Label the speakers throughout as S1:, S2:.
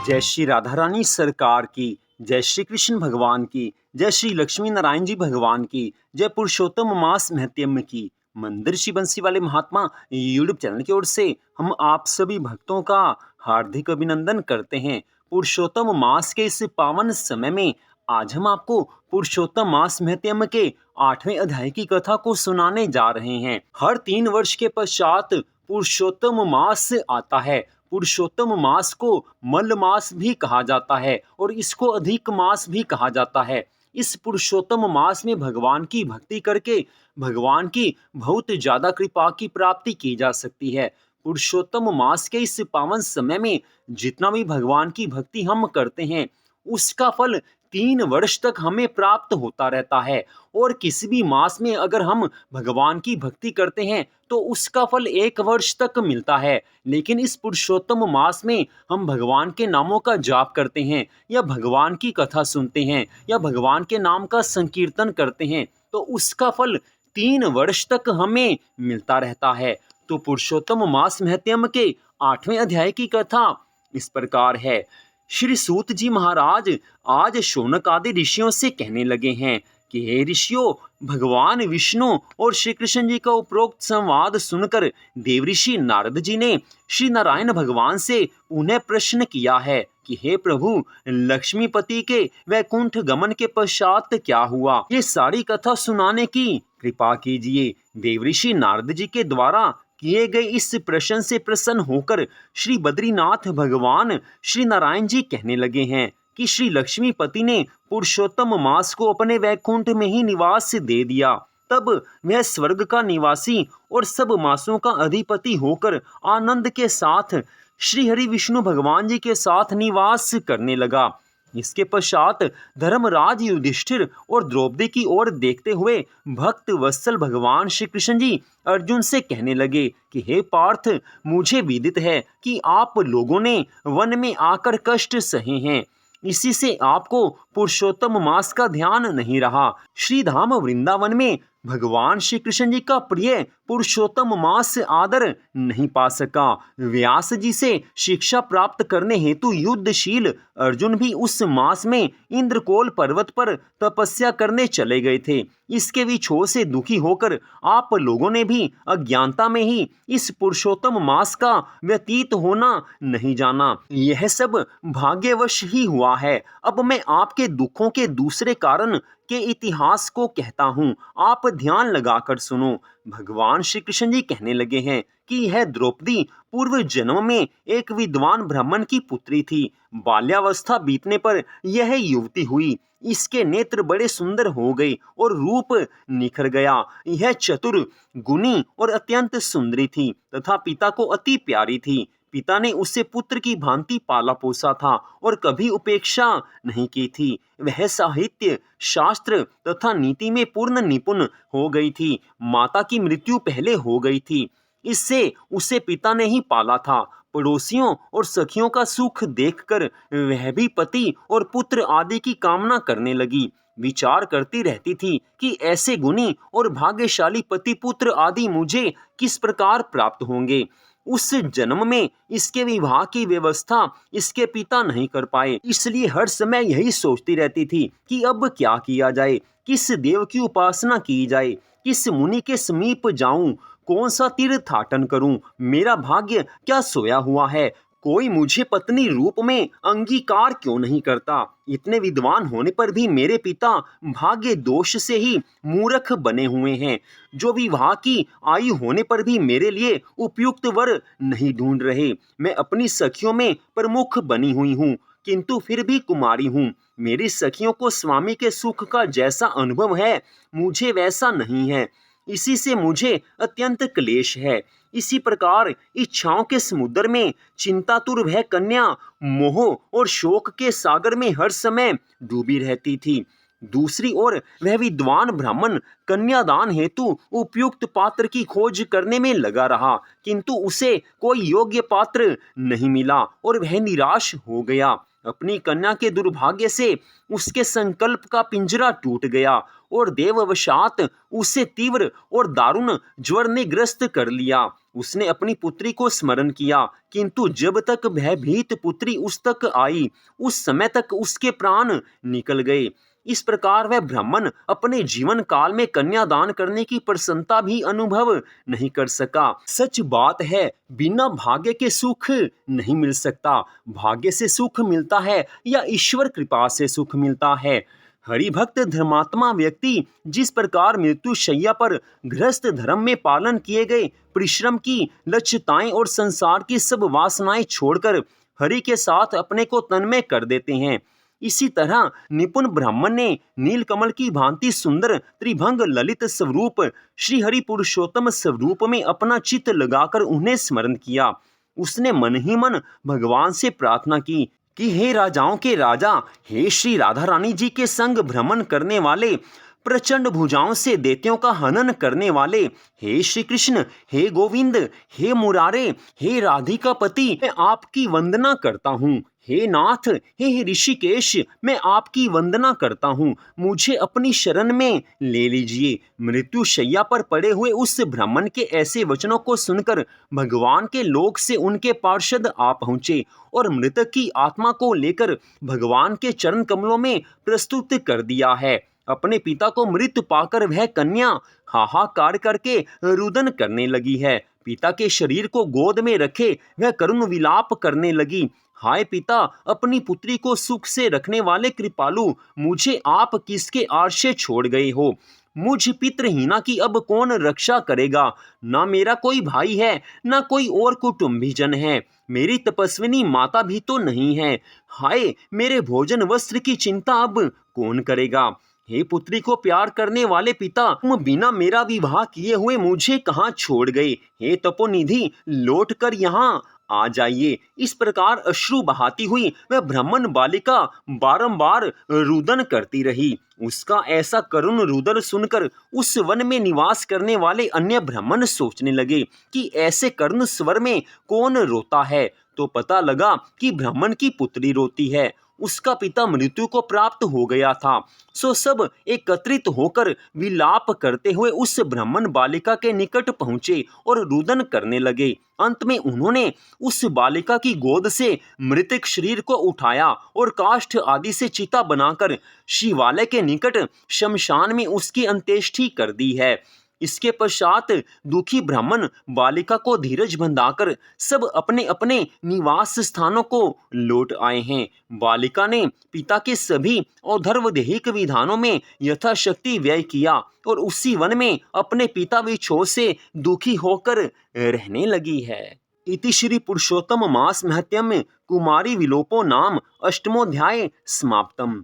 S1: जय श्री राधा रानी सरकार की, जय श्री कृष्ण भगवान की, जय श्री लक्ष्मी नारायण जी भगवान की, जय पुरुषोत्तम मास महत्यम की। मंदिर श्री बंसी वाले महात्मा यूट्यूब चैनल की ओर से हम आप सभी भक्तों का हार्दिक अभिनंदन करते हैं। पुरुषोत्तम मास के इस पावन समय में आज हम आपको पुरुषोत्तम मास महत्यम के 8वें अध्याय की कथा को सुनाने जा रहे हैं। हर 3 वर्ष के पश्चात पुरुषोत्तम मास आता है। पुरुषोत्तम मास को मल मास भी कहा जाता है और इसको अधिक मास भी कहा जाता है। इस पुरुषोत्तम मास में भगवान की भक्ति करके भगवान की बहुत ज्यादा कृपा की प्राप्ति की जा सकती है। पुरुषोत्तम मास के इस पावन समय में जितना भी भगवान की भक्ति हम करते हैं उसका फल 3 वर्ष तक हमें प्राप्त होता रहता है। और किसी भी मास में अगर हम भगवान की भक्ति करते हैं तो उसका फल 1 वर्ष तक मिलता है। लेकिन इस पुरुषोत्तम मास में हम भगवान के नामों का जाप करते हैं या भगवान की कथा सुनते हैं या भगवान के नाम का संकीर्तन करते हैं तो उसका फल 3 वर्ष तक हमें मिलता रहता है। तो पुरुषोत्तम मास महत्यम के 8वें अध्याय की कथा इस प्रकार है। श्री सूत जी महाराज आज शौनक आदि ऋषियों से कहने लगे हैं कि हे ऋषियों, भगवान विष्णु और श्री कृष्ण जी का उपरोक्त संवाद सुनकर देवऋषि नारद जी ने श्री नारायण भगवान से उन्हें प्रश्न किया है कि हे प्रभु, लक्ष्मीपति के वैकुंठ गमन के पश्चात क्या हुआ, ये सारी कथा सुनाने की कृपा कीजिए। देवऋषि नारद जी के द्वारा किए गए इस प्रश्न से प्रसन्न होकर श्री बद्रीनाथ भगवान श्री नारायण जी कहने लगे हैं कि श्री लक्ष्मीपति ने पुरुषोत्तम मास को अपने वैकुंठ में ही निवास दे दिया। तब वह स्वर्ग का निवासी और सब मासों का अधिपति होकर आनंद के साथ श्री हरि विष्णु भगवान जी के साथ निवास करने लगा। इसके पश्चात धर्मराज युधिष्ठिर और द्रौपदी की ओर देखते हुए भक्त वत्सल भगवान श्री कृष्ण जी अर्जुन से कहने लगे कि हे पार्थ, मुझे विदित है कि आप लोगों ने वन में आकर कष्ट सहे हैं, इसी से आपको पुरुषोत्तम मास का ध्यान नहीं रहा। श्री धाम वृंदावन में भगवान श्री कृष्ण जी का प्रिय पुरुषोत्तम मास आदर नहीं पा सका। व्यास जी से शिक्षा प्राप्त करने हेतु युद्धशील अर्जुन भी उस मास में इंद्रकोल पर्वत पर तपस्या करने चले गए थे। इसके विछोह से दुखी होकर आप लोगों ने भी अज्ञानता में ही इस पुरुषोत्तम मास का व्यतीत होना नहीं जाना। यह सब भाग्यवश ही हुआ है। अब मैं आपके दुखों के दूसरे कारण के इतिहास को कहता हूँ, आप ध्यान लगाकर सुनो। भगवान श्री कृष्ण जी कहने लगे हैं कि यह द्रौपदी पूर्व जन्म में एक विद्वान ब्राह्मण की पुत्री थी। बाल्यावस्था बीतने पर यह युवती हुई। इसके नेत्र बड़े सुंदर हो गए और रूप निखर गया। यह चतुर, गुणी और अत्यंत सुंदरी थी तथा पिता को अति प्यारी थी। पिता ने उसे पुत्र की भांति पाला पोसा था और कभी उपेक्षा नहीं की थी। वह साहित्य, शास्त्र तथा नीति में पूर्ण निपुण हो गई थी। माता की मृत्यु पहले हो गई थी, इससे उसे पिता ने ही पाला था। पड़ोसियों और सखियों का सुख देखकर वह भी पति और पुत्र आदि की कामना करने लगी। विचार करती रहती थी कि ऐसे गुणी और भाग्यशाली पति पुत्र आदि मुझे किस प्रकार प्राप्त होंगे। उस जन्म में इसके विवाह की व्यवस्था इसके पिता नहीं कर पाए, इसलिए हर समय यही सोचती रहती थी कि अब क्या किया जाए, किस देव की उपासना की जाए, किस मुनि के समीप जाऊं, कौन सा तीर्थाटन करूं, मेरा भाग्य क्या सोया हुआ है, कोई मुझे पत्नी रूप में अंगीकार क्यों नहीं करता। इतने विद्वान होने पर भी मेरे पिता भाग्य दोष से ही मूर्ख बने हुए हैं, जो विवाह की आयु होने पर भी मेरे लिए उपयुक्त वर नहीं ढूंढ रहे। मैं अपनी सखियों में प्रमुख बनी हुई हूँ किंतु फिर भी कुमारी हूँ। मेरी सखियों को स्वामी के सुख का जैसा अनुभव है मुझे वैसा नहीं है, इसी से मुझे अत्यंत क्लेश है। इसी प्रकार इच्छाओं के समुद्र में चिंतातुर वह कन्या मोह और शोक के सागर में हर समय डूबी रहती थी। दूसरी ओर वह विद्वान ब्राह्मण कन्यादान हेतु उपयुक्त पात्र की खोज करने में लगा रहा, किंतु उसे कोई योग्य पात्र नहीं मिला और वह निराश हो गया। अपनी कन्या के दुर्भाग्य से उसके संकल्प का पिंजरा टूट गया और देववशात उसे तीव्र और दारुण ज्वर ने ग्रस्त कर लिया। उसने अपनी पुत्री को स्मरण किया, किंतु जब तक भयभीत पुत्री उस तक आई, उस समय तक उसके प्राण निकल गए। इस प्रकार वह ब्राह्मण अपने जीवन काल में कन्यादान करने की प्रसन्नता भी अनुभव नहीं कर सका। सच बात है, बिना भाग्य के सुख नहीं मिल सकता। भाग्य से सुख मिलता है या ईश्वर कृपा से सुख मिलता है। हरिभक्त धर्मात्मा व्यक्ति जिस प्रकार मृत्यु शैया पर गृहस्थ धर्म में पालन किए गए परिश्रम की लक्ष्यताएं और संसार की सब वासनाएं छोड़कर हरि के साथ अपने को तन्मय कर देते हैं, इसी तरह निपुण ब्राह्मण ने नीलकमल की भांति सुंदर त्रिभंग ललित स्वरूप श्री हरि पुरुषोत्तम स्वरूप में अपना चित्त लगाकर उन्हें स्मरण किया। उसने मन ही मन भगवान से प्रार्थना की कि हे राजाओं के राजा, हे श्री राधा रानी जी के संग भ्रमण करने वाले, प्रचंड भुजाओं से दैत्यों का हनन करने वाले, हे श्री कृष्ण, हे गोविंद, हे मुरारे, हे राधिका पति, मैं आपकी वंदना करता हूँ। हे नाथ, हे ऋषिकेश, मैं आपकी वंदना करता हूँ, मुझे अपनी शरण में ले लीजिए। मृत्यु शैया पर पड़े हुए उस ब्राह्मण के ऐसे वचनों को सुनकर भगवान के लोक से उनके पार्षद आ पहुँचे और मृतक की आत्मा को लेकर भगवान के चरण कमलों में प्रस्तुत कर दिया है। अपने पिता को मृत पाकर वह कन्या हाहाकार करके रुदन करने लगी है। पिता के शरीर को गोद में रखे वह करुण विलाप करने लगी। हाय पिता, अपनी पुत्री को सुख से रखने वाले कृपालु, मुझे आप किसके आश्रय छोड़ गए हो? मुझ पितृहीना की अब कौन रक्षा करेगा? ना मेरा कोई भाई है, ना कोई और कुटुंबीजन है। मेरी तपस्विनी माता भी तो नहीं है। हाय, मेरे भोजन वस्त्र की चिंता अब कौन करेगा? हे पुत्री को प्यार करने वाले पिता, तुम बिना मेरा विवाह किए हुए मुझे कहाँ छोड़ गए? हे तपोनिधि, लौट कर यहाँ आ जाइए। इस प्रकार अश्रु बहाती हुई वह ब्राह्मण बालिका बारंबार रुदन करती रही। उसका ऐसा करुण रुदन सुनकर उस वन में निवास करने वाले अन्य ब्राह्मण सोचने लगे कि ऐसे करुण स्वर में कौन रोता है। तो पता लगा कि ब्राह्मण की पुत्री रोती है। उसका पिता मृत्यु को प्राप्त हो गया था। सो सब एकत्रित होकर विलाप करते हुए उस ब्राह्मण बालिका के निकट पहुंचे और रुदन करने लगे। अंत में उन्होंने उस बालिका की गोद से मृतक शरीर को उठाया और काष्ठ आदि से चिता बनाकर शिवालय के निकट शमशान में उसकी अंत्येष्टि कर दी है। इसके पश्चात दुखी ब्राह्मण बालिका को धीरज बंधाकर सब अपने अपने निवास स्थानों को लौट आए हैं। बालिका ने पिता के सभी औधर्वदेहिक विधानों में यथाशक्ति व्यय किया और उसी वन में अपने पिता विछोह से दुखी होकर रहने लगी है। इति श्री पुरुषोत्तम मास महत्यम कुमारी विलोपो नाम अष्टमोध्याय समाप्तम।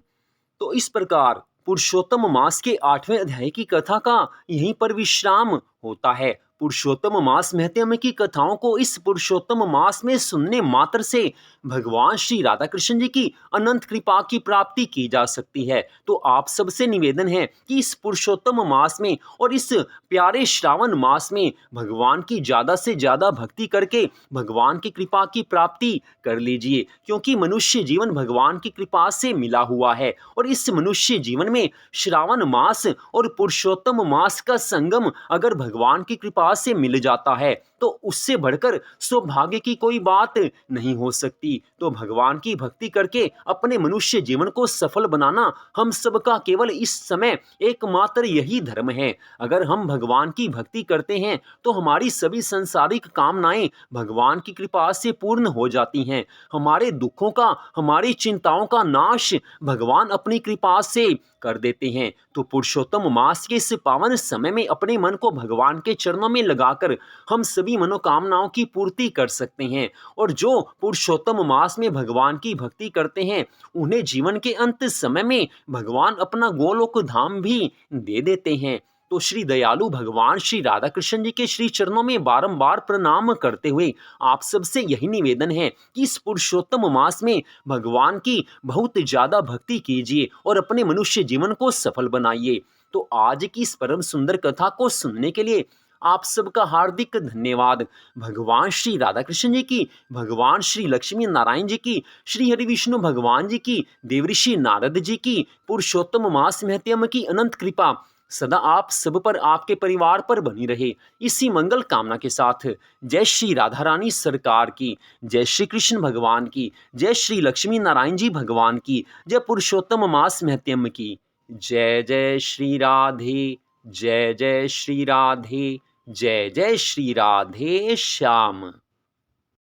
S1: तो इस प्रकार पुरुषोत्तम मास के 8वें अध्याय की कथा का यहीं पर विश्राम होता है। पुरुषोत्तम मास महत्म की कथाओं को इस पुरुषोत्तम मास में सुनने मात्र से भगवान श्री राधा कृष्ण जी की अनंत कृपा की प्राप्ति की जा सकती है। तो आप सबसे निवेदन है कि इस पुरुषोत्तम मास में और इस प्यारे श्रावण मास में भगवान की ज़्यादा से ज़्यादा भक्ति करके भगवान की कृपा की प्राप्ति कर लीजिए, क्योंकि मनुष्य जीवन भगवान की कृपा से मिला हुआ है और इस मनुष्य जीवन में श्रावण मास और पुरुषोत्तम मास का संगम अगर भगवान की कृपा से मिल जाता है तो उससे बढ़कर सौभाग्य की कोई बात नहीं हो सकती। तो भगवान की भक्ति करके अपने मनुष्य जीवन को सफल बनाना हम सबका केवल इस समय एकमात्र यही धर्म है। अगर हम भगवान की भक्ति करते हैं तो हमारी सभी संसारिक कामनाएं भगवान की कृपा से पूर्ण हो जाती हैं। हमारे दुखों का, हमारी चिंताओं का नाश भगवान अपनी कृपा से कर देते हैं। तो पुरुषोत्तम मास के इस पावन समय में अपने मन को भगवान के चरणों में लगाकर हम सभी मनोकामनाओं की पूर्ति कर सकते हैं। और जो पुरुषोत्तम मास में भगवान की भक्ति करते हैं उन्हें जीवन के अंत समय में भगवान अपना गोलोक धाम भी दे देते हैं। तो श्री दयालु भगवान श्री राधा कृष्ण जी के श्री चरणों में बारंबार प्रणाम करते हुए आप सबसे यही निवेदन है कि इस पुरुषोत्तम मास में भगवान की बहुत ज्यादा भक्ति कीजिए और अपने मनुष्य जीवन को सफल बनाइए। तो आज की इस परम सुंदर कथा को सुनने के लिए आप सबका हार्दिक धन्यवाद। भगवान श्री राधा कृष्ण जी की, भगवान श्री लक्ष्मी नारायण जी की, श्री हरि विष्णु भगवान जी की, देवऋषि नारद जी की, पुरुषोत्तम मास महत्यम की अनंत कृपा सदा आप सब पर, आपके परिवार पर बनी रहे। इसी मंगल कामना के साथ जय श्री राधा रानी सरकार की, जय श्री कृष्ण भगवान की, जय श्री लक्ष्मी नारायण जी भगवान की, जय पुरुषोत्तम मास महत्यम की। जय जय श्री राधे, जय जय श्री राधे, जय जय श्री राधे श्याम।